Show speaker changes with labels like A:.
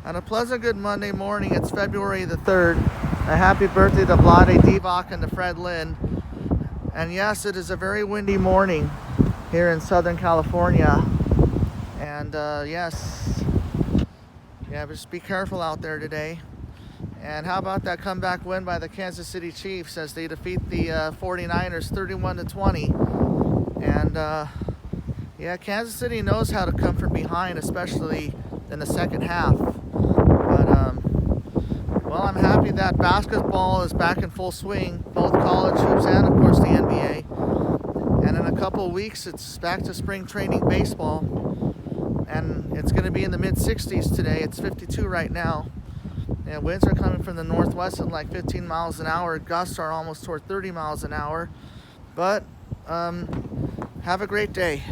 A: On a pleasant good Monday morning, it's February the 3rd. A happy birthday to Vlade Divac and to Fred Lynn. And yes, it is a very windy morning here in Southern California. And yes, yeah, just be careful out there today. And how about that comeback win by the Kansas City Chiefs as they defeat the 49ers 31-20. And yeah, Kansas City knows how to come from behind, especially in the second half. But well, I'm happy that basketball is back in full swing, both college hoops and of course the NBA. And in a couple of weeks, it's back to spring training baseball, and it's going to be in the mid-60s today. It's 52 right now. And winds are coming from the northwest at like 15 miles an hour. Gusts are almost toward 30 miles an hour. But have a great day.